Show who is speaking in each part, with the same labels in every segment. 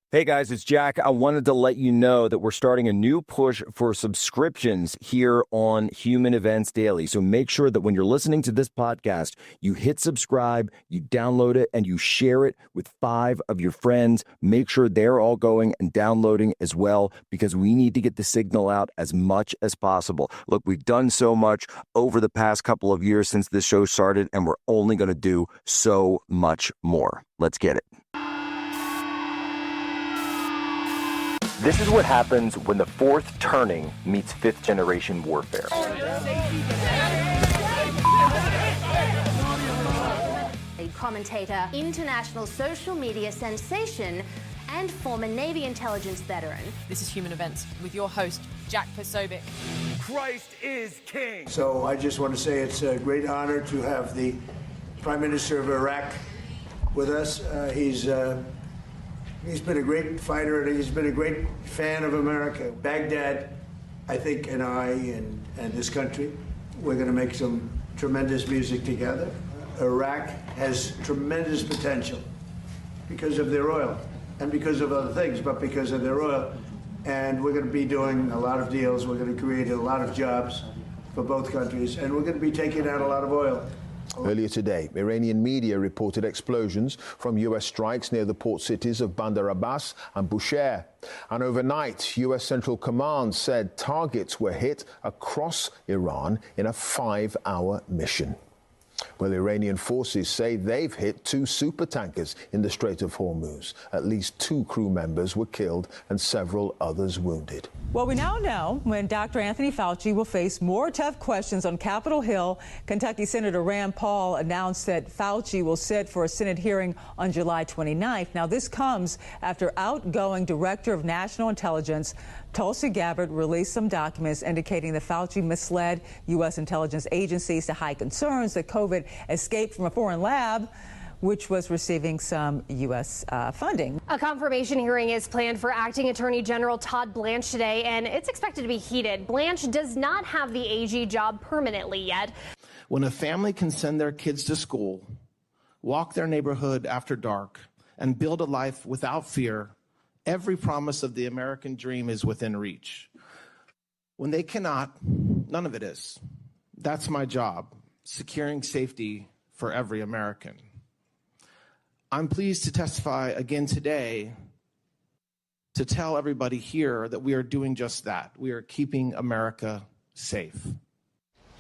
Speaker 1: Hey guys, it's Jack. I wanted to let you know that we're starting a new push for subscriptions here on Human Events Daily. So make sure that when you're listening to this podcast, you hit subscribe, you download it, and you share it with 5 of your friends. Make sure they're all going and downloading as well, because we need to get the signal out as much as possible. Look, we've done so much over the past couple of years since this show started, and we're only going to do so much more. Let's get it. This is what happens when the fourth turning meets fifth generation warfare.
Speaker 2: A commentator, international social media sensation, and former Navy intelligence veteran.
Speaker 3: This is Human Events with your host, Jack Posobiec.
Speaker 4: Christ is king.
Speaker 5: So I just want to say it's a great honor to have the Prime Minister of Iraq with us. He's been a great fighter, and he's been a great fan of America. Baghdad, I think, and I and this country, we're going to make some tremendous music together. Iraq has tremendous potential because of their oil and because of other things, but because of their oil. And we're going to be doing a lot of deals. We're going to create a lot of jobs for both countries, and we're going to be taking out a lot of oil.
Speaker 6: Earlier today, Iranian media reported explosions from U.S. strikes near the port cities of Bandar Abbas and Bushehr. And overnight, U.S. Central Command said targets were hit across Iran in a 5-hour mission. Well, Iranian forces say they've hit 2 supertankers in the Strait of Hormuz. At least 2 crew members were killed and several others wounded.
Speaker 7: Well, we now know when Dr. Anthony Fauci will face more tough questions on Capitol Hill. Kentucky Senator Rand Paul announced that Fauci will sit for a Senate hearing on July 29th. Now, this comes after outgoing Director of National Intelligence Tulsi Gabbard released some documents indicating that Fauci misled U.S. intelligence agencies to hide concerns that COVID escaped from a foreign lab, which was receiving some U.S. funding.
Speaker 8: A confirmation hearing is planned for Acting Attorney General Todd Blanche today, and it's expected to be heated. Blanche does not have the AG job permanently yet.
Speaker 9: When a family can send their kids to school, walk their neighborhood after dark, and build a life without fear, every promise of the American dream is within reach. When they cannot, none of it is. That's my job, securing safety for every American. I'm pleased to testify again today to tell everybody here that we are doing just that. We are keeping America safe.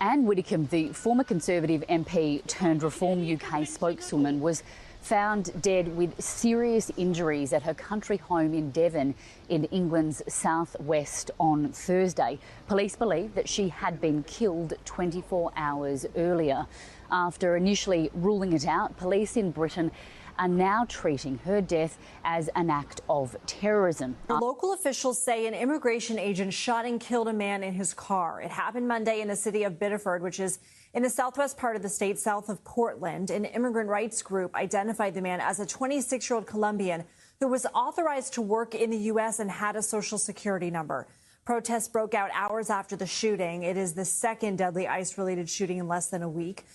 Speaker 10: Anne Widdecombe, the former Conservative MP turned Reform UK spokeswoman, was found dead with serious injuries at her country home in Devon in England's southwest on Thursday. Police believe that she had been killed 24 hours earlier. After initially ruling it out, police in Britain are now treating her death as an act of terrorism.
Speaker 11: Local officials say an immigration agent shot and killed a man in his car. It happened Monday in the city of Biddeford, which is in the southwest part of the state, south of Portland. An immigrant rights group identified the man as a 26-year-old Colombian who was authorized to work in the U.S. and had a social security number. Protests broke out hours after the shooting. It is the second deadly ICE-related shooting in less than a week.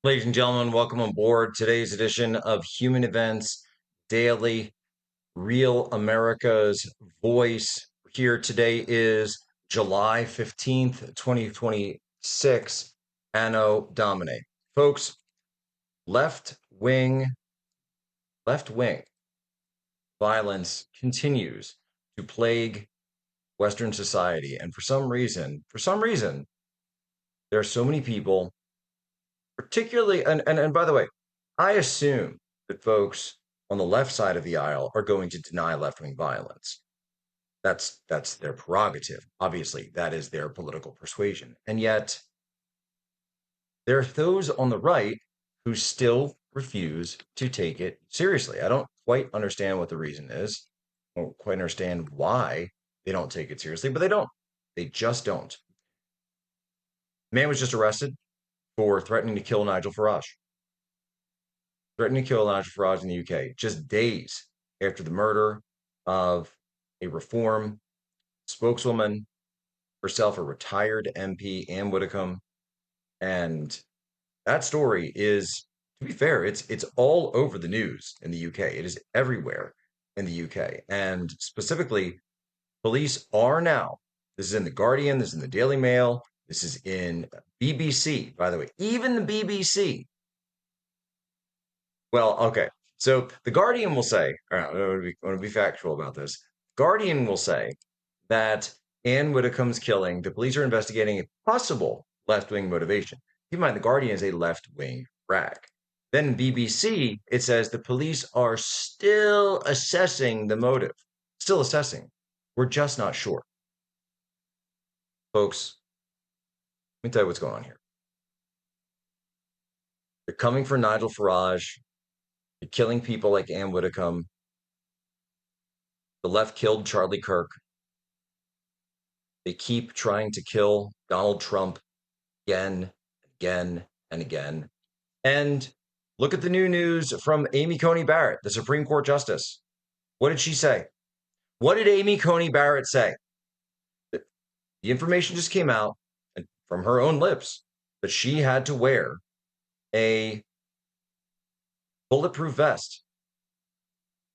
Speaker 12: Ladies and gentlemen, welcome on board today's edition of Human Events Daily, Real America's Voice. Here today is July 15th, 2026, Anno Domini. Folks, left wing violence continues to plague Western society. And for some reason, there are so many people, particularly, and by the way, I assume that folks on the left side of the aisle are going to deny left-wing violence. That's their prerogative. Obviously, that is their political persuasion. And yet, there are those on the right who still refuse to take it seriously. I don't quite understand what the reason is. I don't quite understand why they don't take it seriously, but they don't. They just don't. Man was just arrested for threatening to kill Nigel Farage. Threatening to kill Nigel Farage in the UK, just days after the murder of a Reform spokeswoman, herself a retired MP, Anne Widdecombe. And that story is, to be fair, it's all over the news in the UK. It is everywhere. in the UK. And specifically, police are now, this is in The Guardian, this is in the Daily Mail, this is in BBC, by the way, even the BBC. Well, okay. So The Guardian will say, all right, I want to be factual about this. Guardian will say that Anne Widdecombe's killing, the police are investigating a possible left-wing motivation. Keep in mind, The Guardian is a left-wing rag. Then in BBC, it says the police are still assessing the motive. Still assessing. We're just not sure. Folks, let me tell you what's going on here. You're coming for Nigel Farage. You're killing people like Anne Widdecombe. The left killed Charlie Kirk. They keep trying to kill Donald Trump again, again, and again. And look at the new news from Amy Coney Barrett, the Supreme Court Justice. What did she say? What did Amy Coney Barrett say? The information just came out from her own lips that she had to wear a bulletproof vest.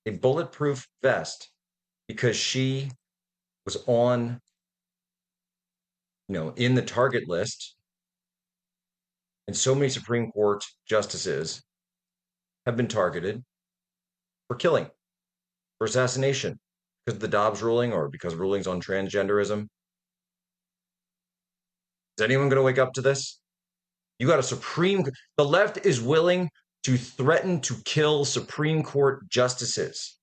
Speaker 12: A bulletproof vest because she was on, in the target list. And so many Supreme Court justices have been targeted for killing, for assassination, because of the Dobbs ruling or because of rulings on transgenderism. Is anyone going to wake up to this? You got the left is willing to threaten to kill Supreme Court justices.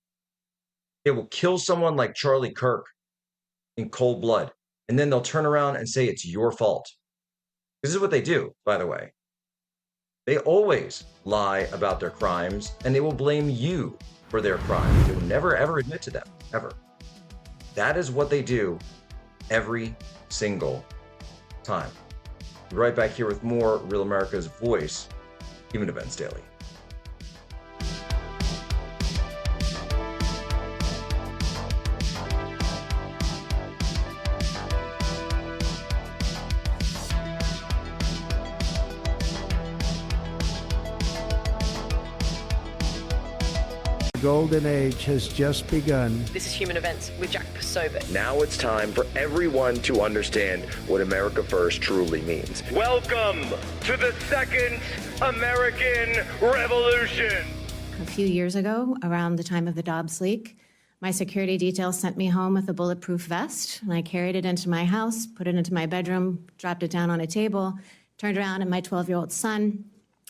Speaker 12: They will kill someone like Charlie Kirk in cold blood, and then they'll turn around and say it's your fault. This is what they do, by the way. They always lie about their crimes, and they will blame you for their crimes. They will never, ever admit to them, ever. That is what they do every single time. We'll be right back here with more Real America's Voice, Human Events Daily.
Speaker 5: Golden age has just begun.
Speaker 3: This is Human Events with Jack Posobiec.
Speaker 1: Now it's time for everyone to understand what America First truly means.
Speaker 4: Welcome to the Second American Revolution.
Speaker 2: A few years ago, around the time of the Dobbs leak, my security detail sent me home with a bulletproof vest, and I carried it into my house, put it into my bedroom, dropped it down on a table, turned around, and my 12-year-old son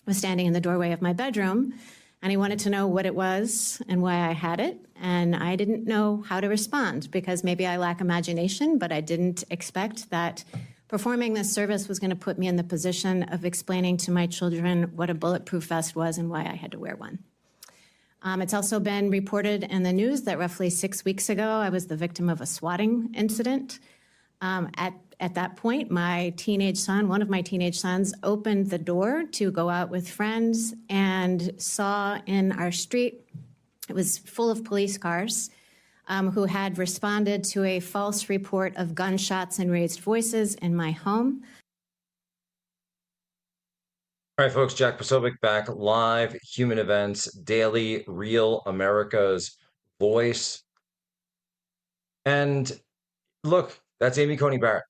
Speaker 2: was standing in the doorway of my bedroom, and he wanted to know what it was and why I had it, and I didn't know how to respond because maybe I lack imagination, but I didn't expect that performing this service was going to put me in the position of explaining to my children what a bulletproof vest was and why I had to wear one. It's also been reported in the news that roughly 6 weeks ago, I was the victim of a swatting incident. At that point, my teenage son, one of my teenage sons, opened the door to go out with friends and saw in our street, it was full of police cars who had responded to a false report of gunshots and raised voices in my home.
Speaker 12: All right, folks, Jack Posobiec back live, Human Events Daily, Real America's Voice. And look, that's Amy Coney Barrett.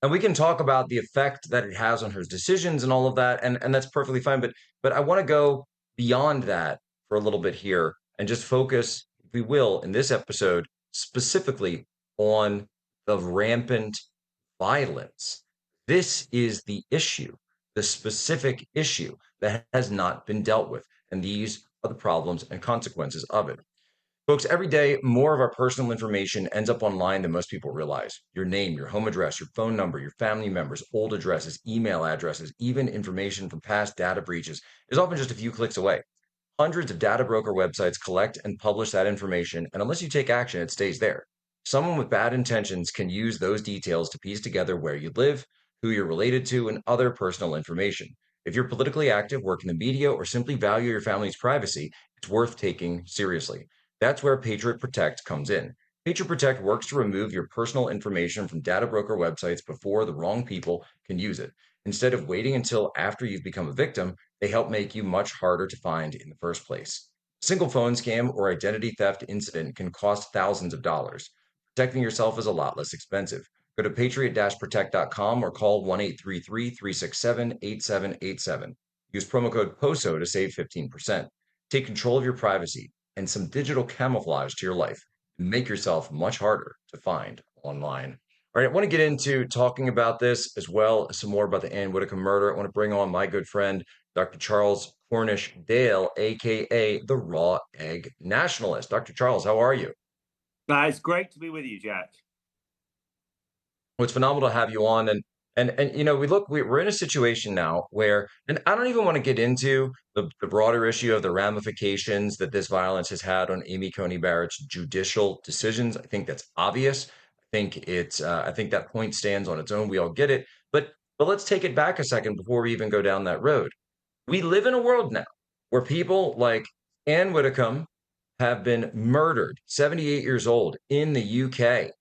Speaker 12: And we can talk about the effect that it has on her decisions and all of that, and that's perfectly fine. But I want to go beyond that for a little bit here and just focus, if we will, in this episode, specifically on the rampant violence. This is the issue, the specific issue that has not been dealt with. And these are the problems and consequences of it. Folks, every day, more of our personal information ends up online than most people realize. Your name, your home address, your phone number, your family members, old addresses, email addresses, even information from past data breaches is often just a few clicks away. Hundreds of data broker websites collect and publish that information, and unless you take action, it stays there. Someone with bad intentions can use those details to piece together where you live, who you're related to, and other personal information. If you're politically active, work in the media, or simply value your family's privacy, it's worth taking seriously. That's where Patriot Protect comes in. Patriot Protect works to remove your personal information from data broker websites before the wrong people can use it. Instead of waiting until after you've become a victim, they help make you much harder to find in the first place. Single phone scam or identity theft incident can cost thousands of dollars. Protecting yourself is a lot less expensive. Go to patriot-protect.com or call 1-833-367-8787. Use promo code POSO to save 15%. Take control of your privacy and some digital camouflage to your life and make yourself much harder to find online. All right, I want to get into talking about this as well as some more about the Ann Whitcomb murder. I want to bring on my good friend, Dr. Charles Cornish Dale, aka the Raw Egg Nationalist. Dr. Charles, how are you?
Speaker 13: It's great to be with you, Jack.
Speaker 12: Well, it's phenomenal to have you on. And you know, we're in a situation now where, and I don't even want to get into the broader issue of the ramifications that this violence has had on Amy Coney Barrett's judicial decisions. I think that's obvious. I think that point stands on its own. We all get it. But let's take it back a second before we even go down that road. We live in a world now where people like Ann Whitcomb have been murdered, 78 years old, in the UK.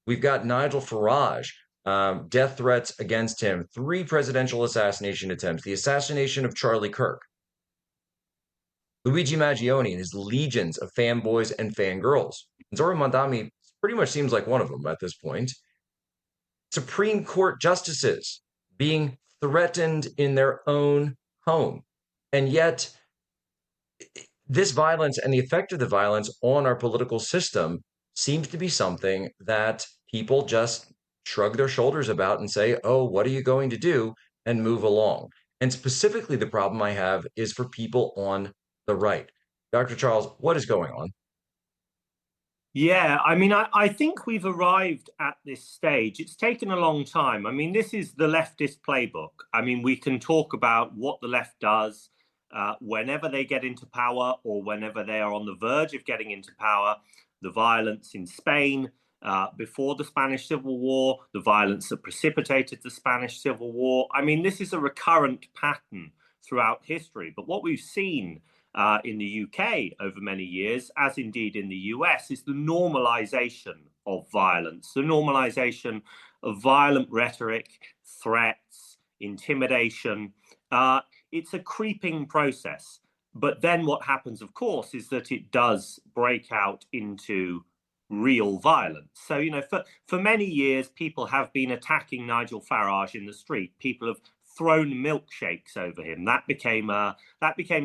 Speaker 12: We've got Nigel Farage, death threats against him, 3 presidential assassination attempts, the assassination of Charlie Kirk. Luigi Maggioni and his legions of fanboys and fangirls. Zohra Mamdani pretty much seems like one of them at this point. Supreme Court justices being threatened in their own home. And yet, this violence and the effect of the violence on our political system seems to be something that people just shrug their shoulders about and say, oh, what are you going to do? And move along. And specifically, the problem I have is for people on the right. Dr. Charles, what is going on?
Speaker 13: Yeah, I mean, I think we've arrived at this stage. It's taken a long time. I mean, this is the leftist playbook. I mean, we can talk about what the left does whenever they get into power or whenever they are on the verge of getting into power. The violence in Spain before the Spanish Civil War, the violence that precipitated the Spanish Civil War. I mean, this is a recurrent pattern throughout history. But what we've seen in the UK over many years, as indeed in the US, is the normalization of violence, the normalization of violent rhetoric, threats, intimidation. It's a creeping process. But then what happens, of course, is that it does break out into real violence. So, you know, for many years, people have been attacking Nigel Farage in the street. People have thrown milkshakes over him. That became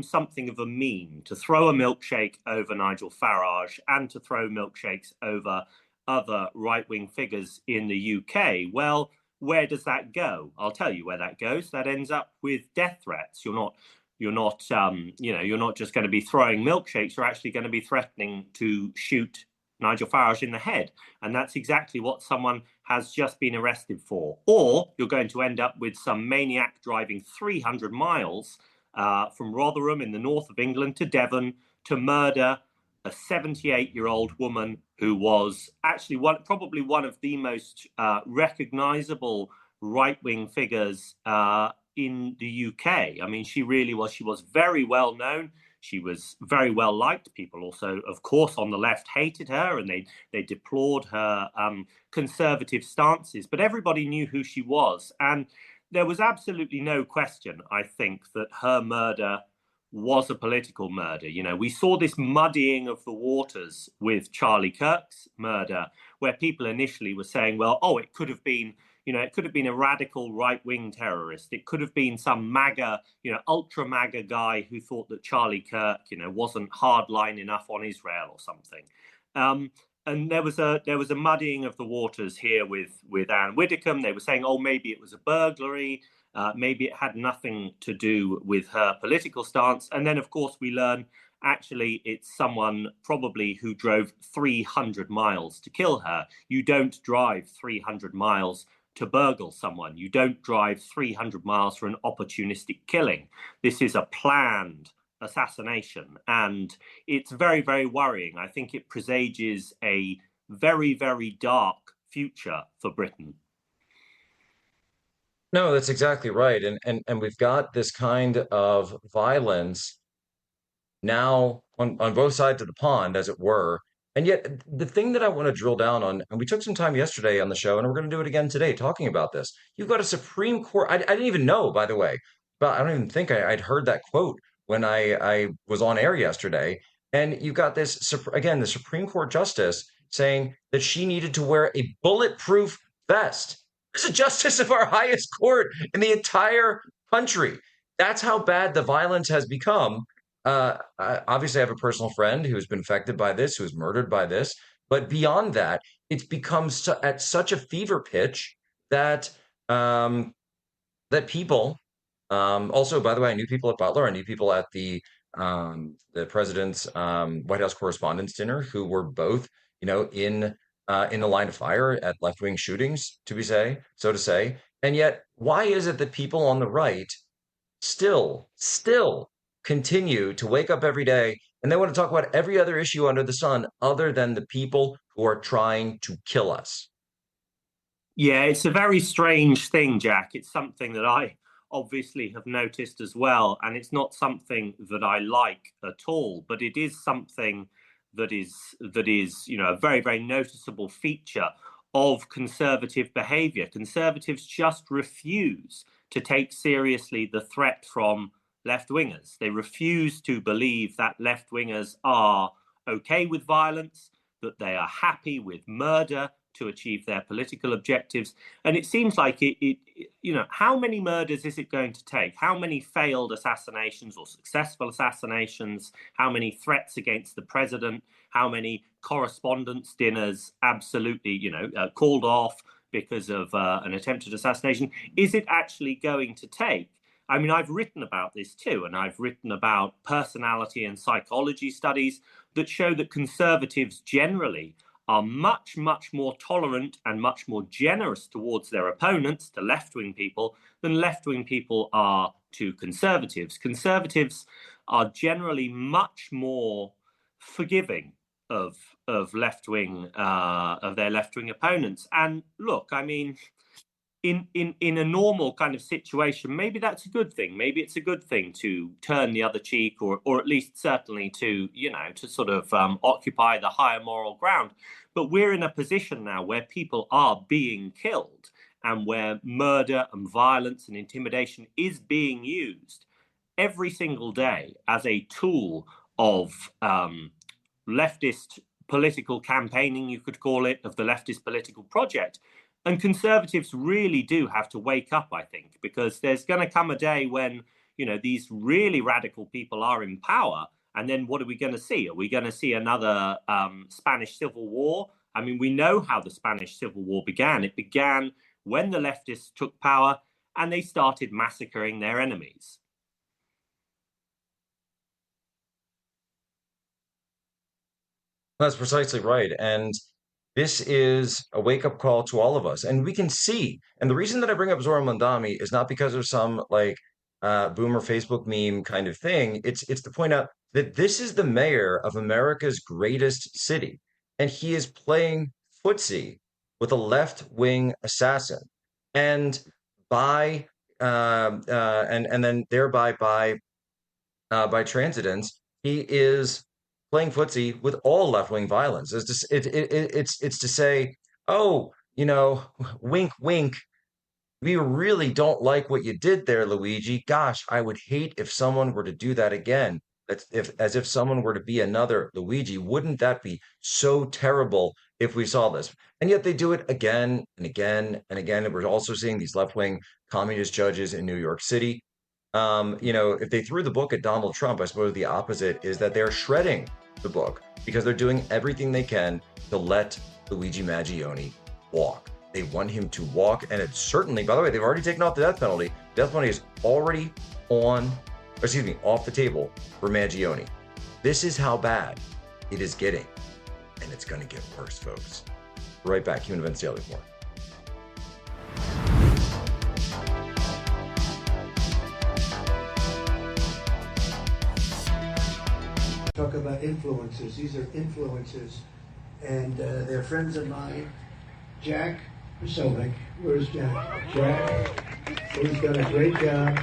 Speaker 13: something of a meme, to throw a milkshake over Nigel Farage and to throw milkshakes over other right-wing figures in the UK. Well, where does that go? I'll tell you where that goes. That ends up with death threats. You're not just going to be throwing milkshakes. You're actually going to be threatening to shoot Nigel Farage in the head. And that's exactly what someone has just been arrested for. Or you're going to end up with some maniac driving 300 miles from Rotherham in the north of England to Devon to murder a 78-year-old woman who was actually probably one of the most recognizable right-wing figures in the UK. I mean, she really was. She was very well known. She was very well liked. People also, of course, on the left hated her and they deplored her conservative stances. But everybody knew who she was. And there was absolutely no question, I think, that her murder was a political murder. You know, we saw this muddying of the waters with Charlie Kirk's murder, where people initially were saying, well, it could have been, it could have been a radical right-wing terrorist. It could have been some MAGA, ultra MAGA guy who thought that Charlie Kirk, wasn't hardline enough on Israel or something. And there was a muddying of the waters here with Ann Whitcomb. They were saying, maybe it was a burglary. Maybe it had nothing to do with her political stance. And then, of course, we learn actually it's someone probably who drove 300 miles to kill her. You don't drive 300 miles to burgle someone. You don't drive 300 miles for an opportunistic killing. This is a planned assassination. And it's very, very worrying. I think it presages a very, very dark future for Britain.
Speaker 12: No, that's exactly right. And we've got this kind of violence now on both sides of the pond, as it were. And yet the thing that I want to drill down on, and we took some time yesterday on the show, and we're going to do it again today, talking about this. You've got a Supreme Court. I didn't even know, by the way, but I don't even think I'd heard that quote when I was on air yesterday. And you got this, again, the Supreme Court justice saying that she needed to wear a bulletproof vest. This is a justice of our highest court in the entire country. That's how bad the violence has become. Obviously, I have a personal friend who's been affected by this, who was murdered by this. But beyond that, it's become at such a fever pitch that that people, also, by the way, I knew people at Butler, I knew people at the president's White House Correspondents' Dinner who were both, in the line of fire at left-wing shootings, so to say. And yet, why is it that people on the right still continue to wake up every day and they want to talk about every other issue under the sun other than the people who are trying to kill us?
Speaker 13: Yeah, it's a very strange thing, Jack. It's something that I obviously have noticed as well, and it's not something that I like at all, but it is something that is a very, very noticeable feature of conservative behavior. Conservatives just refuse to take seriously the threat from left-wingers. They refuse to believe that left-wingers are okay with violence, that they are happy with murder to achieve their political objectives. And it seems like how many murders is it going to take? How many failed assassinations or successful assassinations? How many threats against the president? How many correspondence dinners absolutely, called off because of an attempted assassination? Is it actually going to take? I mean, I've written about this too, and I've written about personality and psychology studies that show that conservatives generally are much, much more tolerant and much more generous towards their opponents, to left-wing people, than left-wing people are to conservatives. Conservatives are generally much more forgiving of left-wing of their left-wing opponents. And look, I mean, in a normal kind of situation, maybe that's a good thing. Maybe it's a good thing to turn the other cheek, or at least certainly to sort of occupy the higher moral ground. But we're in a position now where people are being killed, and where murder and violence and intimidation is being used every single day as a tool of leftist political campaigning, you could call it, of the leftist political project. And conservatives really do have to wake up, I think, because there's going to come a day when, these really radical people are in power. And then what are we going to see? Are we going to see another Spanish Civil War? I mean, we know how the Spanish Civil War began. It began when the leftists took power and they started massacring their enemies.
Speaker 12: That's precisely right. And this is a wake-up call to all of us. And we can see, and the reason that I bring up Zoran Mondani is not because of some boomer Facebook meme kind of thing. It's to point out that this is the mayor of America's greatest city, and he is playing footsie with a left-wing assassin, and and then thereby by transidence, he is playing footsie with all left-wing violence. It's to say, oh, wink, wink. We really don't like what you did there, Luigi. Gosh, I would hate if someone were to do that again. As if someone were to be another Luigi. Wouldn't that be so terrible if we saw this? And yet they do it again and again and again. And we're also seeing these left-wing communist judges in New York City. If they threw the book at Donald Trump, I suppose the opposite is that they're shredding the book because they're doing everything they can to let Luigi Maggioni walk. They want him to walk, and it's certainly, by the way, they've already taken off the death penalty. Death penalty is already off the table for Maggioni. This is how bad it is getting, and it's going to get worse, folks. Right back, Human Events Daily with more.
Speaker 5: Talk about influencers. These are influencers, and they're friends of mine. Jack Posobiec. Where's Jack? Jack, who's done a great job.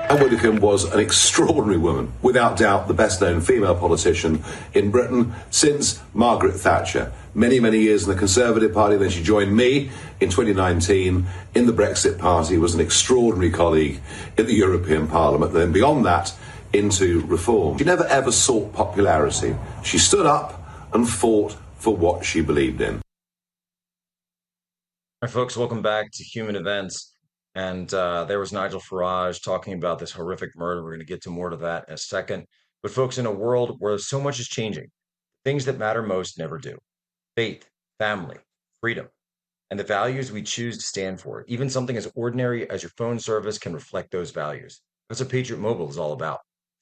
Speaker 14: Anne Widdecombe was an extraordinary woman, without doubt the best-known female politician in Britain since Margaret Thatcher. Many, many years in the Conservative Party, then she joined me in 2019 in the Brexit Party, was an extraordinary colleague in the European Parliament. Then beyond that, into reform. She never ever sought popularity. She stood up and fought for what she believed in.
Speaker 12: All right, folks, welcome back to Human Events. And there was Nigel Farage talking about this horrific murder. We're going to get to more to that in a second. But folks, in a world where so much is changing, things that matter most never do. Faith, family, freedom, and the values we choose to stand for. Even something as ordinary as your phone service can reflect those values. That's what Patriot Mobile is all about.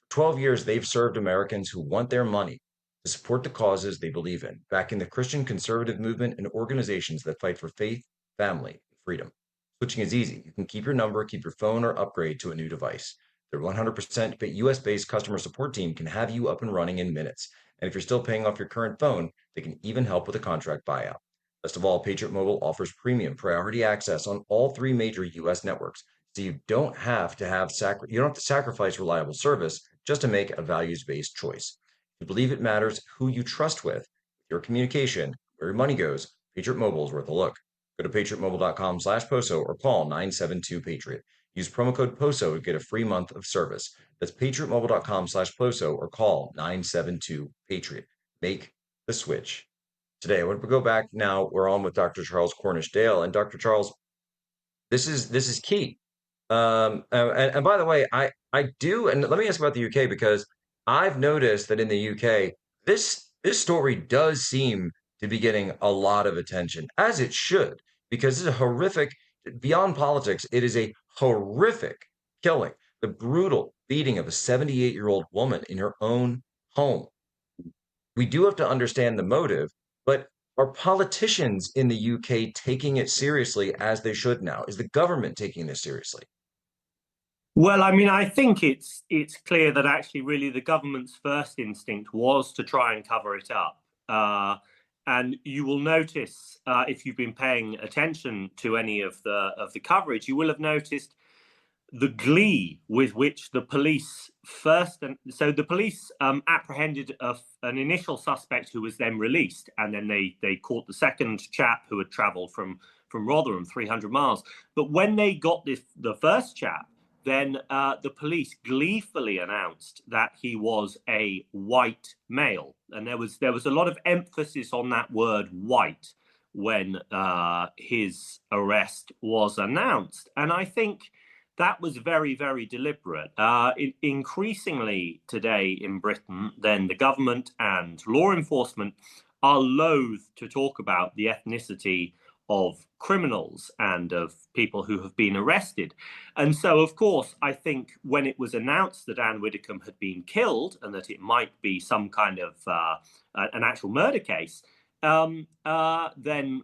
Speaker 12: For 12 years, they've served Americans who want their money to support the causes they believe in, backing the Christian conservative movement and organizations that fight for faith, family, and freedom. Switching is easy. You can keep your number, keep your phone, or upgrade to a new device. Their 100% US-based customer support team can have you up and running in minutes. And if you're still paying off your current phone, they can even help with a contract buyout. Best of all, Patriot Mobile offers premium priority access on all 3 major US networks, so you don't have to sacrifice reliable service just to make a values-based choice. If you believe it matters who you trust with your communication, where your money goes, Patriot Mobile is worth a look. Go to patriotmobile.com/POSO or call 972-PATRIOT. Use promo code POSO to get a free month of service. That's patriotmobile.com/POSO or call 972-PATRIOT. Make the switch today. I want to go back now. We're on with Dr. Charles Cornish Dale. And Dr. Charles, this is key. And by the way, I do, and let me ask about the UK, because I've noticed that in the UK, this story does seem to be getting a lot of attention, as it should, because it's a horrific, beyond politics, it is a horrific killing, the brutal beating of a 78-year-old woman in her own home. We do have to understand the motive, but are politicians in the UK taking it seriously as they should now? Is the government taking this seriously?
Speaker 13: Well, I mean, I think it's clear that actually really the government's first instinct was to try and cover it up. And you will notice, if you've been paying attention to any of the coverage, you will have noticed the glee with which the police the police apprehended an initial suspect who was then released, and then they caught the second chap who had travelled from Rotherham 300 miles. But when they got the first chap, then the police gleefully announced that he was a white male, and there was a lot of emphasis on that word white when his arrest was announced, and I think that was very, very deliberate. Increasingly today in Britain, then the government and law enforcement are loath to talk about the ethnicity of criminals and of people who have been arrested. And so, of course, I think when it was announced that Anne Widdecombe had been killed and that it might be some kind of an actual murder case, then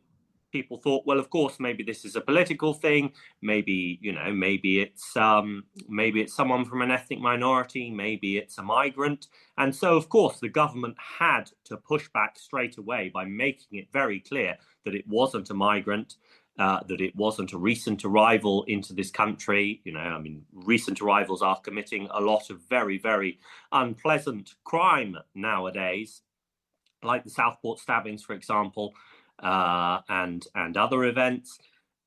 Speaker 13: people thought, well, of course, maybe this is a political thing. Maybe it's someone from an ethnic minority. Maybe it's a migrant. And so, of course, the government had to push back straight away by making it very clear that it wasn't a migrant, that it wasn't a recent arrival into this country. Recent arrivals are committing a lot of very, very unpleasant crime nowadays, like the Southport stabbings, for example. And other events.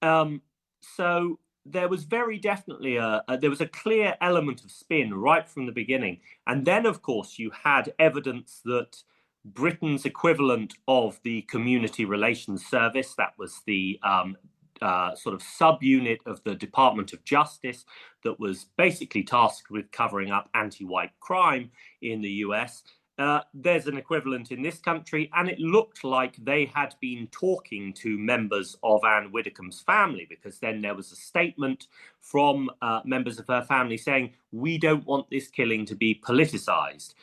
Speaker 13: So there was very definitely there was a clear element of spin right from the beginning. And then, of course, you had evidence that Britain's equivalent of the Community Relations Service, that was the sort of subunit of the Department of Justice that was basically tasked with covering up anti-white crime in the US. There's an equivalent in this country, and it looked like they had been talking to members of Anne Widdecombe's family, because then there was a statement from members of her family saying, we don't want this killing to be politicized.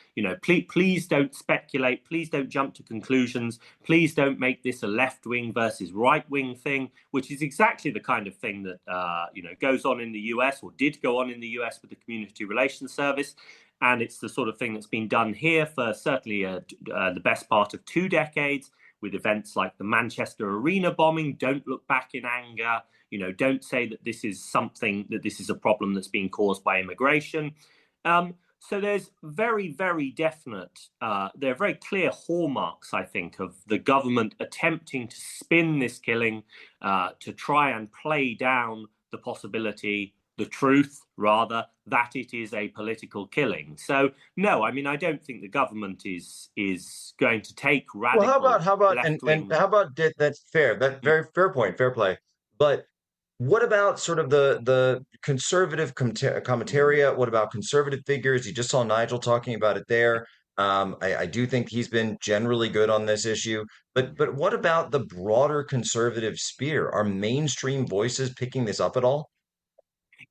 Speaker 13: Please don't speculate. Please don't jump to conclusions. Please don't make this a left-wing versus right-wing thing, which is exactly the kind of thing that goes on in the US, or did go on in the US with the Community Relations Service. And it's the sort of thing that's been done here for certainly the best part of 2 decades, with events like the Manchester Arena bombing. Don't look back in anger. Don't say that this is a problem that's being caused by immigration. So there's very, very definite, there are very clear hallmarks, I think, of the government attempting to spin this killing, to try and play down the possibility the truth, rather, that it is a political killing. So, no, I mean, I don't think the government is going to take radical
Speaker 12: how about,
Speaker 13: left-wing.
Speaker 12: and how about that's fair. That very fair point, fair play. But what about sort of the conservative commentariat? What about conservative figures? You just saw Nigel talking about it there. I do think he's been generally good on this issue. But what about the broader conservative sphere? Are mainstream voices picking this up at all?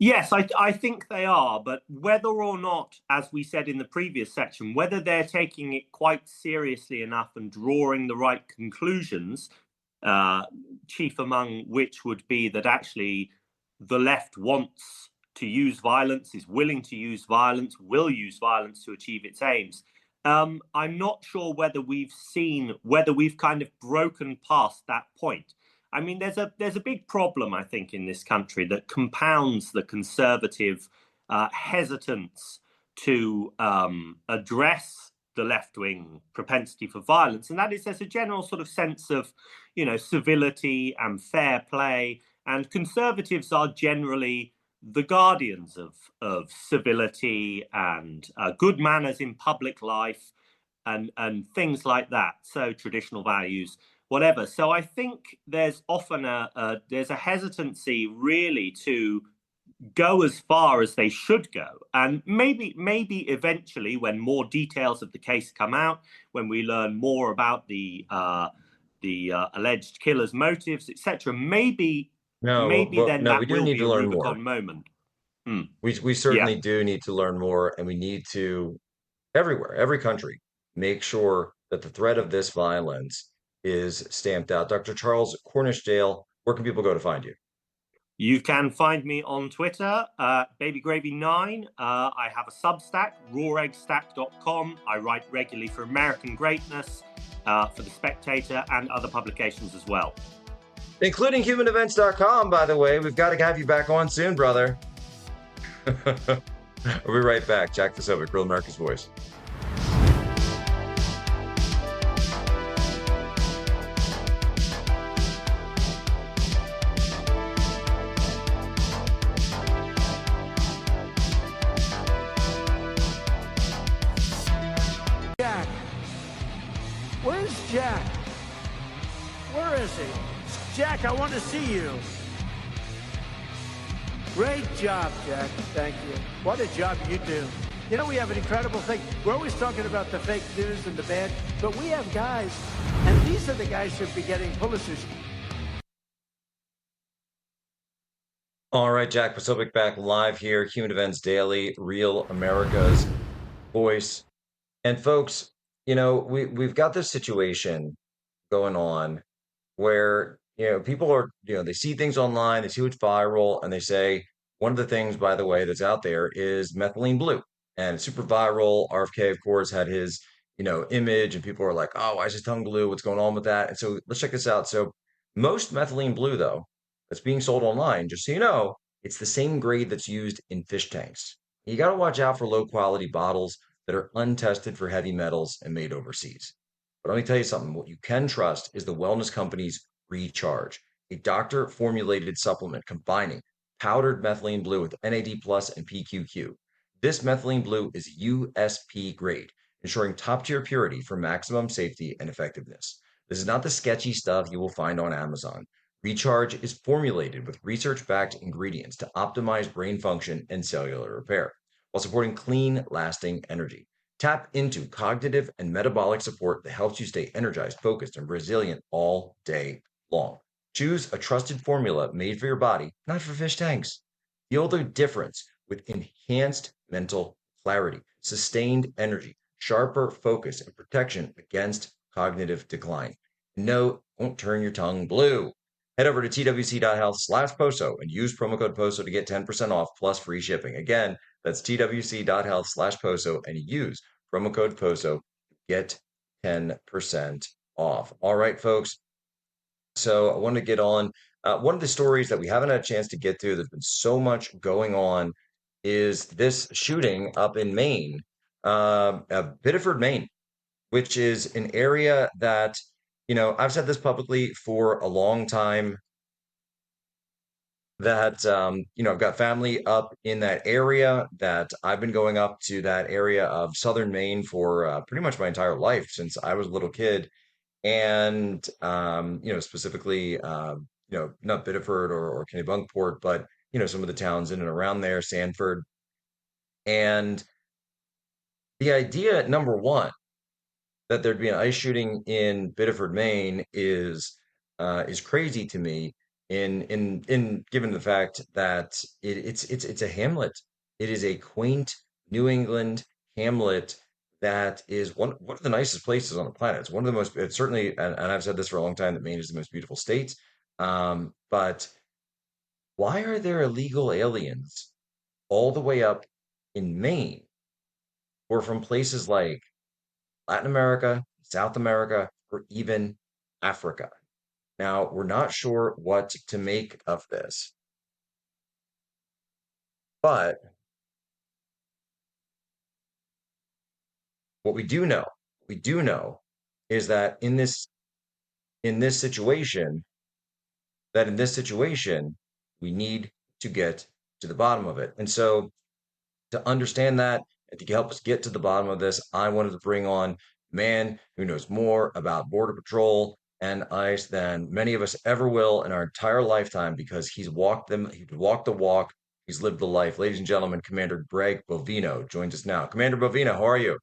Speaker 13: Yes, I think they are, but whether or not, as we said in the previous section, whether they're taking it quite seriously enough and drawing the right conclusions, chief among which would be that actually the left wants to use violence, is willing to use violence, will use violence to achieve its aims. I'm not sure whether we've kind of broken past that point. I mean, there's a big problem, I think, in this country that compounds the conservative hesitance to address the left-wing propensity for violence, and that is there's a general sort of sense of, civility and fair play, and conservatives are generally the guardians of civility and good manners in public life and things like that. So traditional values, whatever. So I think there's often there's a hesitancy really to go as far as they should go, and maybe eventually, when more details of the case come out, when we learn more about the alleged killer's motives, etc., maybe that
Speaker 12: we do
Speaker 13: will
Speaker 12: need
Speaker 13: be
Speaker 12: to
Speaker 13: a
Speaker 12: learn
Speaker 13: Rubicon
Speaker 12: more.
Speaker 13: moment.
Speaker 12: We certainly do need to learn more, and we need to everywhere, every country, make sure that the threat of this violence is stamped out. Dr. Charles Cornishdale, where can people go to find you?
Speaker 13: You can find me on Twitter, babygravy9. I have a Substack, rawegstack.com. I write regularly for American Greatness, for The Spectator, and other publications as well.
Speaker 12: Including humanevents.com, by the way. We've got to have you back on soon, brother. We'll be right back. Jack Posobiec, Real America's Voice.
Speaker 5: Jack. Where's Jack? Where is he? Jack, I want to see you. Great job, Jack. Thank you. What a job you do. You know, we have an incredible thing. We're always talking about the fake news and the bad, but we have guys, and these are the guys who should be getting Pulitzers.
Speaker 12: All right, Jack Posobiec back live here, Human Events Daily, Real America's Voice. And folks, we've got this situation going on where, people are, they see things online, they see what's viral, and they say, one of the things, by the way, that's out there is methylene blue. And it's super viral. RFK, of course, had his, image, and people are like, oh, why is his tongue blue? What's going on with that? And so let's check this out. So most methylene blue, though, that's being sold online, just so you know, it's the same grade that's used in fish tanks. You got to watch out for low-quality bottles that are untested for heavy metals and made overseas. But let me tell you something. What you can trust is the wellness company's Recharge, a doctor-formulated supplement combining powdered methylene blue with NAD+ and PQQ. This methylene blue is USP grade, ensuring top-tier purity for maximum safety and effectiveness. This is not the sketchy stuff you will find on Amazon. Recharge is formulated with research-backed ingredients to optimize brain function and cellular repair, while supporting clean, lasting energy. Tap into cognitive and metabolic support that helps you stay energized, focused, and resilient all day long. Choose a trusted formula made for your body, not for fish tanks. Feel the difference with enhanced mental clarity, sustained energy, sharper focus, and protection against cognitive decline. No, won't turn your tongue blue. Head over to twc.health/POSO and use promo code POSO to get 10% off plus free shipping. Again, that's twc.health/POSO and use promo code POSO to get 10% off. All right, folks. So I want to get on. One of the stories that we haven't had a chance to get to, there's been so much going on, is this shooting up in Maine, Biddeford, Maine, which is an area that, I've said this publicly for a long time. that I've got family up in that area, that I've been going up to that area of southern Maine for pretty much my entire life since I was a little kid. And specifically not Biddeford or Kennebunkport, but some of the towns in and around there, Sanford. And the idea, number one, that there'd be an ice shooting in Biddeford, Maine is crazy to me, in given the fact that it's a hamlet. It is a quaint New England hamlet that is one of the nicest places on the planet. It's one of the most, it's certainly, and I've said this for a long time, that Maine is the most beautiful state. But why are there illegal aliens all the way up in Maine, or from places like Latin America, South America, or even Africa? Now, we're not sure what to make of this, but what we do know is that in this situation, we need to get to the bottom of it. And so, to understand that and to help us get to the bottom of this, I wanted to bring on a man who knows more about Border Patrol and ICE than many of us ever will in our entire lifetime, because he's walked the walk, he's lived the life. Ladies and gentlemen, Commander Greg Bovino joins us now. Commander Bovino, how are you?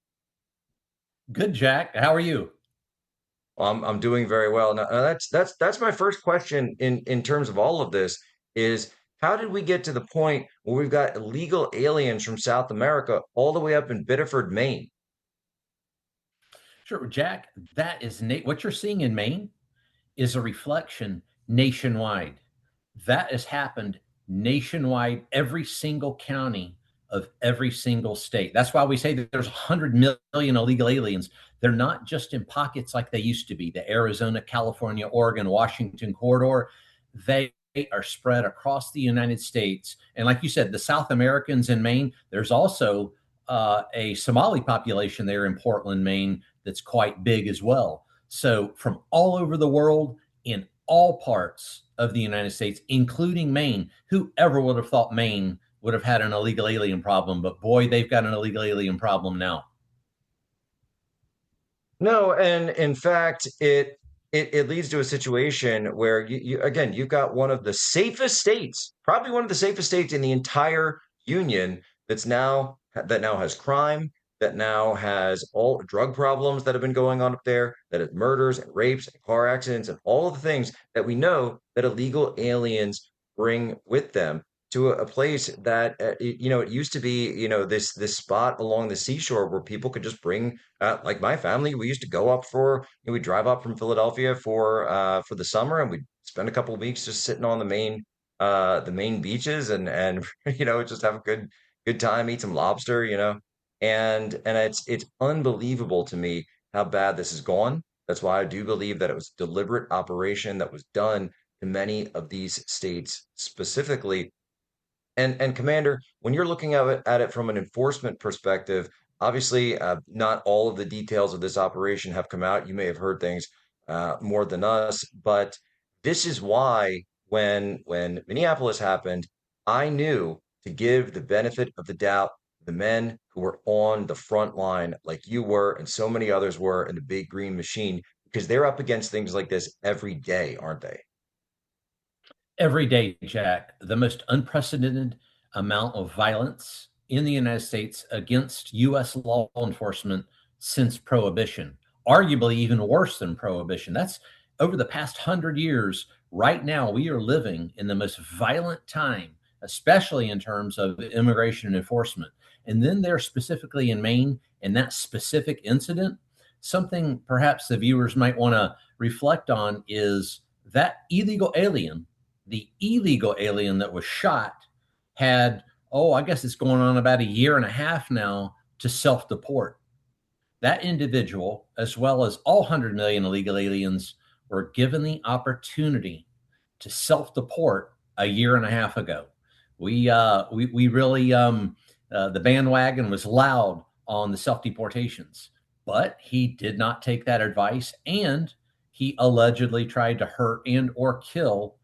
Speaker 15: Good, Jack. How are you?
Speaker 12: I'm doing very well. Now, that's my first question in terms of all of this is, how did we get to the point where we've got illegal aliens from South America all the way up in Biddeford, Maine?
Speaker 15: Sure, Jack. That is what you're seeing in Maine is a reflection nationwide. That has happened nationwide, every single county of every single state. That's why we say that there's 100 million illegal aliens. They're not just in pockets like they used to be, the Arizona, California, Oregon, Washington corridor. They are spread across the United States. And like you said, the South Americans in Maine, there's also a Somali population there in Portland, Maine, that's quite big as well. So from all over the world, in all parts of the United States, including Maine. Whoever would have thought Maine would have had an illegal alien problem? But boy, they've got an illegal alien problem now.
Speaker 12: No, and in fact, it leads to a situation where you've got one of the safest states, probably one of the safest states in the entire union, that now has crime, that now has all drug problems that have been going on up there, that has murders and rapes and car accidents and all of the things that we know that illegal aliens bring with them to a place that it used to be this spot along the seashore where people could just bring like my family. We used to go up we drive up from Philadelphia for the summer, and we'd spend a couple of weeks just sitting on the main beaches and just have a good time, eat some lobster, and it's unbelievable to me how bad this has gone. That's why I do believe that it was a deliberate operation that was done to many of these states specifically. And Commander, when you're looking at it from an enforcement perspective, obviously not all of the details of this operation have come out. You may have heard things more than us, but this is why when Minneapolis happened, I knew to give the benefit of the doubt the men who were on the front line, like you were and so many others were in the big green machine, because they're up against things like this every day, aren't they?
Speaker 15: Every day, Jack, the most unprecedented amount of violence in the United States against U.S. law enforcement since Prohibition, arguably even worse than Prohibition. That's over the past 100 years. Right now, we are living in the most violent time, especially in terms of immigration and enforcement. And then there, specifically in Maine, in that specific incident, something perhaps the viewers might want to reflect on is that the illegal alien that was shot had, I guess it's going on about a year and a half now to self-deport. That individual, as well as all 100 million illegal aliens, were given the opportunity to self-deport a year and a half ago. We really, the bandwagon was loud on the self-deportations, but he did not take that advice, and he allegedly tried to hurt and or kill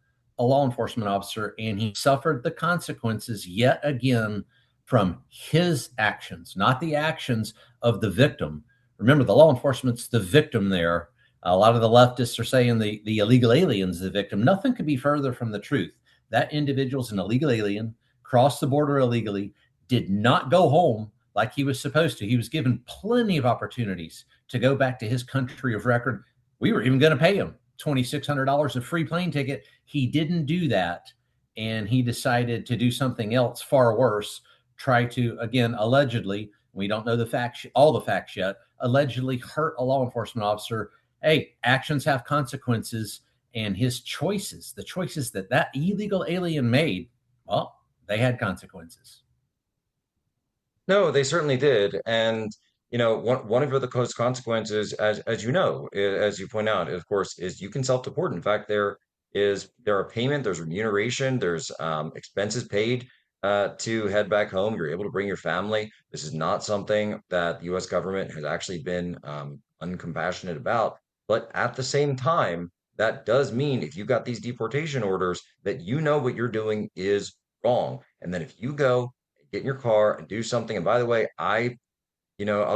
Speaker 15: a law enforcement officer, and he suffered the consequences yet again from his actions, not the actions of the victim. Remember, the law enforcement's the victim there. A lot of the leftists are saying the illegal alien's the victim. Nothing could be further from the truth. That individual's an illegal alien, crossed the border illegally, did not go home like he was supposed to. He was given plenty of opportunities to go back to his country of record. We were even going to pay him $2,600 a free plane ticket. He didn't do that. And he decided to do something else far worse, try to, again, allegedly, we don't know the facts, all the facts yet, allegedly hurt a law enforcement officer. Hey, actions have consequences, and his choices, the choices that illegal alien made, well, they had consequences.
Speaker 12: No, they certainly did. And, one of the close consequences, as you know, as you point out, of course, is you can self-deport. In fact, there are payment, there's remuneration, there's expenses paid to head back home. You're able to bring your family. This is not something that the U.S. government has actually been uncompassionate about. But at the same time, that does mean if you've got these deportation orders, that you know what you're doing is wrong. And then if you go get in your car and do something, and by the way, I'll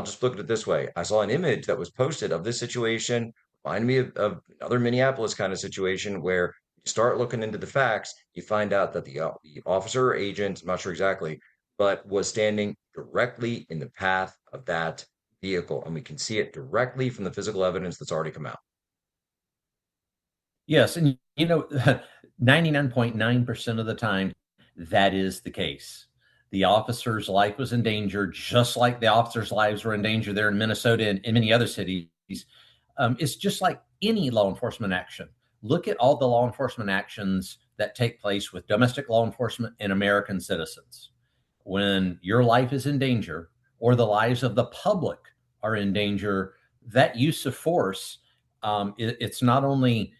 Speaker 12: just look at it this way. I saw an image that was posted of this situation, reminded me of another Minneapolis kind of situation where you start looking into the facts, you find out that the officer or agent, I'm not sure exactly, but was standing directly in the path of that vehicle. And we can see it directly from the physical evidence that's already come out.
Speaker 15: Yes. And, 99.9% of the time, that is the case. The officer's life was in danger, just like the officers' lives were in danger there in Minnesota and in many other cities. It's just like any law enforcement action. Look at all the law enforcement actions that take place with domestic law enforcement and American citizens. When your life is in danger or the lives of the public are in danger, that use of force, it's not only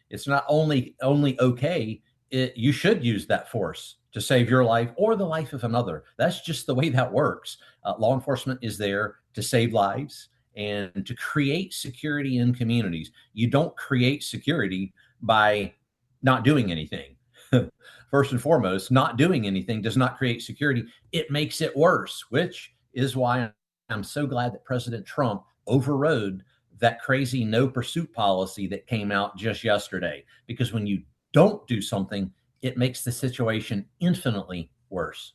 Speaker 15: okay. You should use that force to save your life or the life of another. That's just the way that works. Law enforcement is there to save lives and to create security in communities. You don't create security by not doing anything. First and foremost, not doing anything does not create security. It makes it worse, which is why I'm so glad that President Trump overrode that crazy no pursuit policy that came out just yesterday. Because when you don't do something, it makes the situation infinitely worse.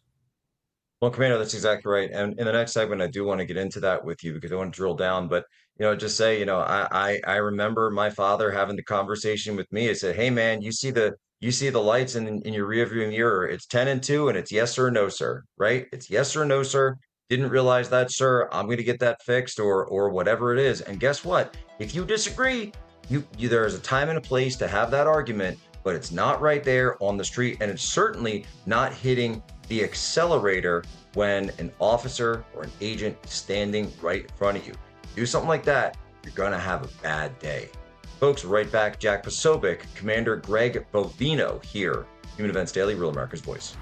Speaker 12: Well, Commander, that's exactly right. And in the next segment, I do want to get into that with you because I want to drill down. But just say, I remember my father having the conversation with me. I said, "Hey, man, you see the lights in your rearview mirror? It's 10 and 2, and it's yes or no, sir. Right? It's yes or no, sir. Didn't realize that, sir. I'm going to get that fixed, or whatever it is. And guess what? If you disagree, there is a time and a place to have that argument, but it's not right there on the street, and it's certainly not hitting the accelerator when an officer or an agent is standing right in front of you. Do something like that, you're going to have a bad day." Folks, right back. Jack Posobiec, Commander Greg Bovino here. Human Events Daily, Real America's Voice.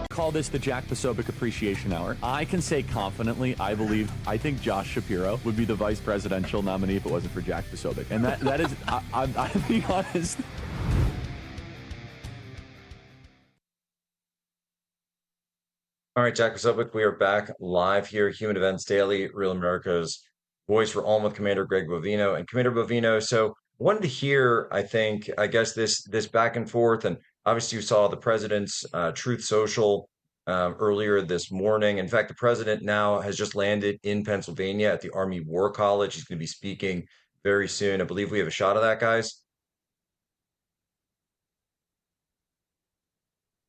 Speaker 16: Call this the Jack Posobiec Appreciation Hour. I can say confidently, I think Josh Shapiro would be the vice presidential nominee if it wasn't for Jack Posobiec. And that is, I'm being honest.
Speaker 12: All right, Jack Posobiec, we are back live here, Human Events Daily, Real America's Voice. We're on with Commander Greg Bovino. And Commander Bovino, so wanted to hear, I guess this back and forth, and obviously you saw the president's Truth Social earlier this morning. In fact, the president now has just landed in Pennsylvania at the Army War College. He's going to be speaking very soon. I believe we have a shot of that, guys,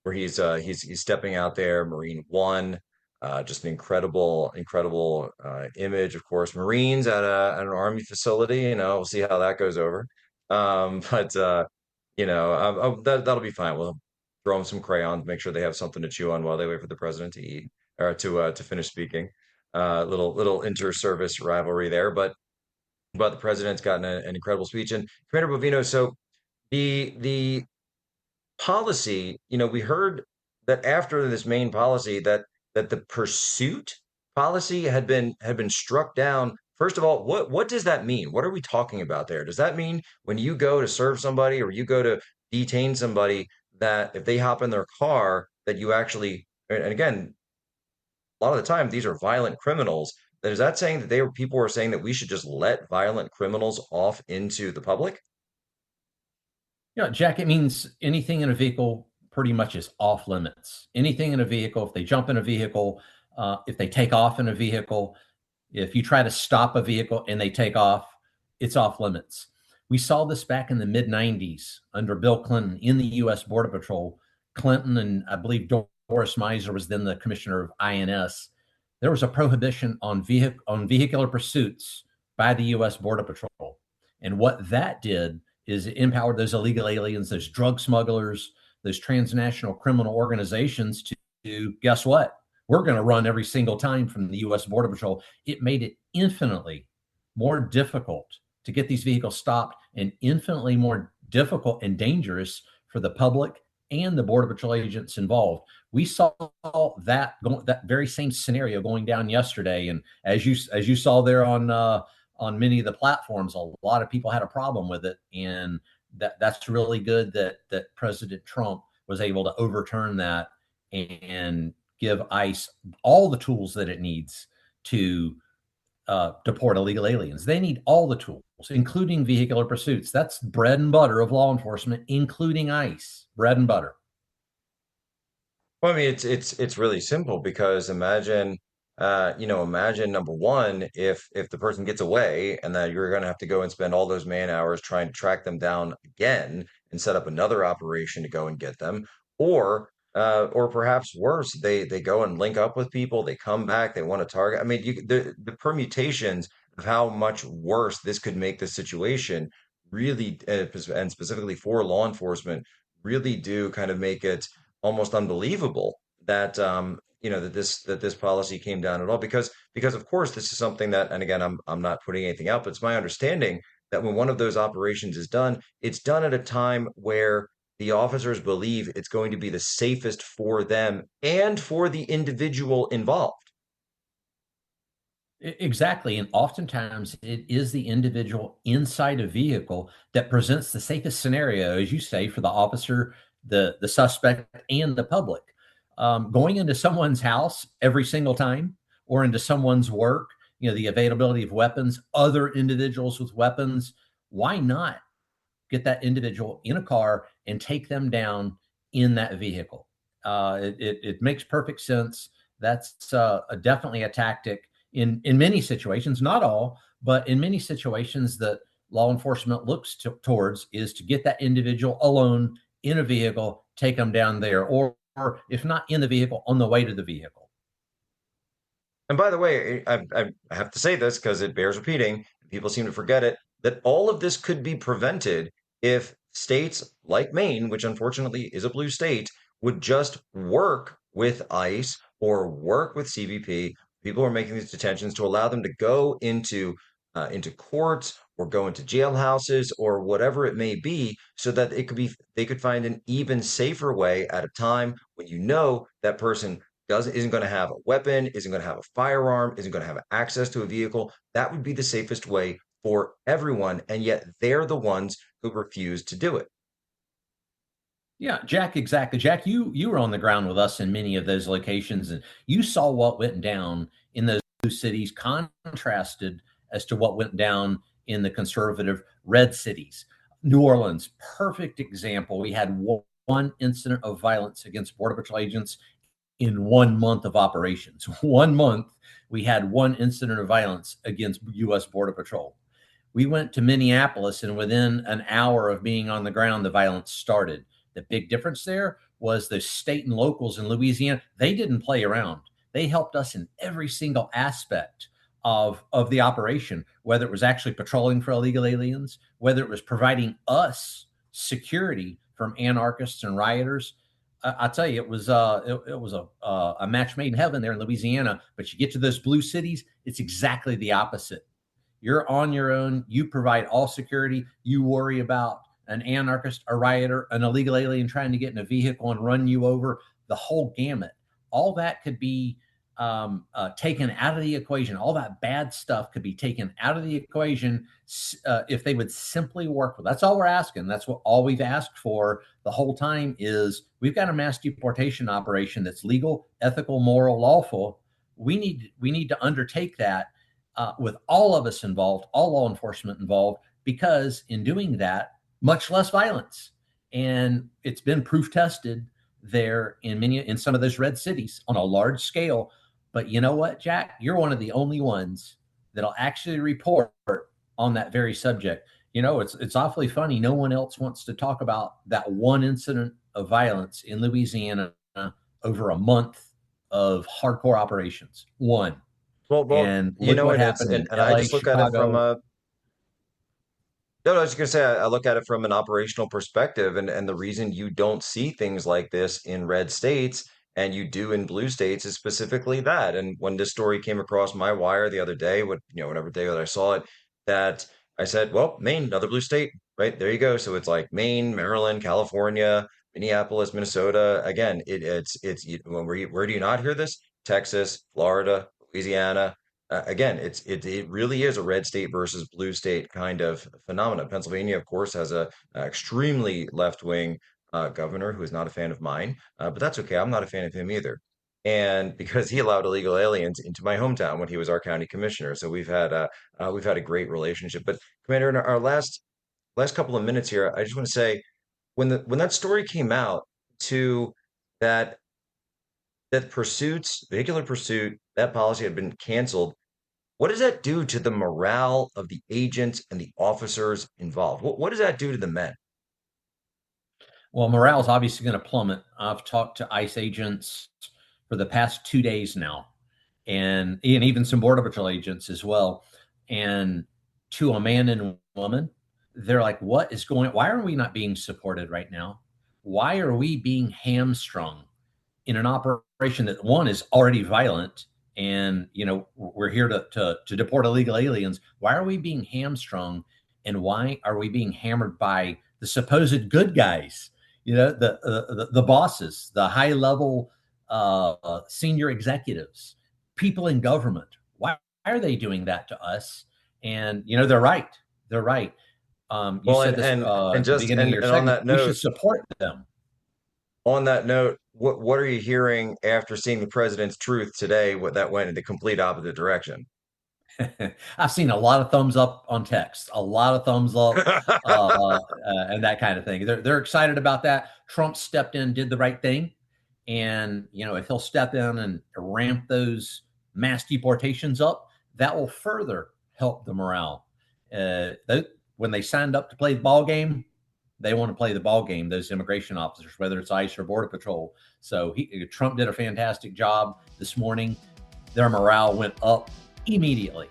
Speaker 12: where he's stepping out there, Marine One. Just an incredible image, of course. Marines at an Army facility. We'll see how that goes over. But that'll be fine. We'll throw them some crayons, make sure they have something to chew on while they wait for the president to eat or to finish speaking. Little inter-service rivalry there, but the president's gotten an incredible speech. And Commander Bovino, so the policy, we heard that after this main policy that the pursuit policy had been struck down first of all, what does that mean? What are we talking about there? Does that mean when you go to serve somebody or you go to detain somebody that if they hop in their car that you actually, and again, a lot of the time these are violent criminals. That is that saying that people were saying that we should just let violent criminals off into the public?
Speaker 15: Yeah, Jack, it means anything in a vehicle pretty much is off limits. Anything in a vehicle, if they jump in a vehicle, if they take off in a vehicle, if you try to stop a vehicle and they take off, it's off limits. We saw this back in the mid 90s under Bill Clinton in the U.S. Border Patrol. Clinton and I believe Doris Miser was then the commissioner of INS. There was a prohibition on vehicular pursuits by the U.S. Border Patrol. And what that did is it empowered those illegal aliens, those drug smugglers, those transnational criminal organizations to guess what? We're going to run every single time from the U.S. Border Patrol. It made it infinitely more difficult to get these vehicles stopped and infinitely more difficult and dangerous for the public and the Border Patrol agents involved. We saw that very same scenario going down yesterday. And as you saw there on many of the platforms, a lot of people had a problem with it. And that's really good that President Trump was able to overturn that and give ICE all the tools that it needs to deport illegal aliens. They need all the tools, including vehicular pursuits. That's bread and butter of law enforcement, including ICE. Bread and butter.
Speaker 12: Well, I mean, it's really simple because imagine, imagine number one, if the person gets away and that you're going to have to go and spend all those man hours trying to track them down again and set up another operation to go and get them, or perhaps worse, they go and link up with people, they come back, they want to target. I mean, the permutations of how much worse this could make the situation really, and specifically for law enforcement, really do kind of make it almost unbelievable that that this policy came down at all because of course this is something that, and again, I'm not putting anything out, but it's my understanding that when one of those operations is done, it's done at a time where the officers believe it's going to be the safest for them and for the individual involved.
Speaker 15: Exactly. And oftentimes it is the individual inside a vehicle that presents the safest scenario, as you say, for the officer, the suspect, and the public. Going into someone's house every single time or into someone's work, the availability of weapons, other individuals with weapons, why not get that individual in a car and take them down in that vehicle? It makes perfect sense. That's definitely a tactic in many situations, not all, but in many situations that law enforcement looks towards is to get that individual alone in a vehicle, take them down there, or if not in the vehicle, on the way to the vehicle.
Speaker 12: And by the way, I have to say this because it bears repeating. People seem to forget it, that all of this could be prevented if states like Maine, which unfortunately is a blue state, would just work with ICE or work with CBP. People are making these detentions to allow them to go into courts or go into jailhouses or whatever it may be, so that they could find an even safer way at a time when that person isn't going to have a weapon, isn't going to have a firearm, isn't going to have access to a vehicle. That would be the safest way for everyone, and yet they're the ones who refuse to do it.
Speaker 15: Yeah, Jack, exactly. Jack, you were on the ground with us in many of those locations, and you saw what went down in those two cities, contrasted as to what went down in the conservative red cities. New Orleans, perfect example. We had one incident of violence against Border Patrol agents in 1 month of operations. 1 month, we had one incident of violence against U.S. Border Patrol. We went to Minneapolis, and within an hour of being on the ground, the violence started. The big difference there was the state and locals in Louisiana, they didn't play around. They helped us in every single aspect of the operation, whether it was actually patrolling for illegal aliens, whether it was providing us security from anarchists and rioters. I tell you, it was a match made in heaven there in Louisiana. But you get to those blue cities, it's exactly the opposite. You're on your own. You provide all security. You worry about an anarchist, a rioter, an illegal alien trying to get in a vehicle and run you over, the whole gamut. All that could be taken out of the equation. All that bad stuff could be taken out of the equation if they would simply work with. That's all we're asking. That's all we've asked for the whole time is we've got a mass deportation operation that's legal, ethical, moral, lawful. We need to undertake that with all of us involved, all law enforcement involved, because in doing that, much less violence. And it's been proof tested there in some of those red cities on a large scale. But you know what, Jack? You're one of the only ones that'll actually report on that very subject. You know, it's awfully funny. No one else wants to talk about that one incident of violence in Louisiana over a month of hardcore operations. One.
Speaker 12: Well,
Speaker 15: and
Speaker 12: you know,
Speaker 15: what happened in LA,
Speaker 12: I just look
Speaker 15: Chicago.
Speaker 12: at it from a. No, I was just gonna say I look at it from an operational perspective, and the reason you don't see things like this in red states and you do in blue states is specifically that. And when this story came across my wire the other day, whatever day that I saw it, that I said, well, Maine, another blue state, right? There you go. So it's like Maine, Maryland, California, Minneapolis, Minnesota. Again, where do you not hear this? Texas, Florida, Louisiana. Again, it really is a red state versus blue state kind of phenomenon. Pennsylvania, of course, has a extremely left-wing governor who is not a fan of mine, but that's okay. I'm not a fan of him either, and because he allowed illegal aliens into my hometown when he was our county commissioner, so we've had a great relationship. But Commander, in our last couple of minutes here, I just want to say when that story came out to that vehicular pursuit, that policy had been canceled. What does that do to the morale of the agents and the officers involved? What does that do to the men?
Speaker 15: Well, morale is obviously going to plummet. I've talked to ICE agents for the past 2 days now, and even some Border Patrol agents as well. And to a man and woman, they're like, what is going on? Why are we not being supported right now? Why are we being hamstrung in an operation that, one, is already violent, and we're here to deport illegal aliens? Why are we being hamstrung, and why are we being hammered by the supposed good guys? The bosses, the high level senior executives, people in government. Why are they doing that to us? And they're right. They're right. You said this at the beginning of your segment.
Speaker 12: On that note,
Speaker 15: we should support them.
Speaker 12: On that note, what are you hearing after seeing the president's truth today? What that went in the complete opposite direction.
Speaker 15: I've seen a lot of thumbs up on text, a lot of thumbs up, and that kind of thing. They're excited about that. Trump stepped in, did the right thing, and if he'll step in and ramp those mass deportations up, that will further help the morale. When they signed up to play the ball game, they want to play the ball game, those immigration officers, whether it's ICE or Border Patrol. So Trump did a fantastic job this morning. Their morale went up immediately.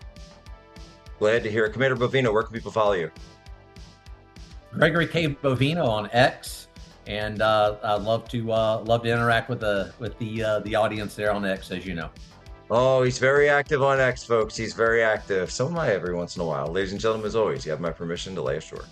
Speaker 12: Glad to hear it. Commander Bovino, where can people follow you?
Speaker 15: Gregory K. Bovino on X, and I'd love to interact with the audience there on X, as you know.
Speaker 12: Oh, he's very active on X, folks. He's very active. So am I every once in a while. Ladies and gentlemen, as always, you have my permission to lay ashore.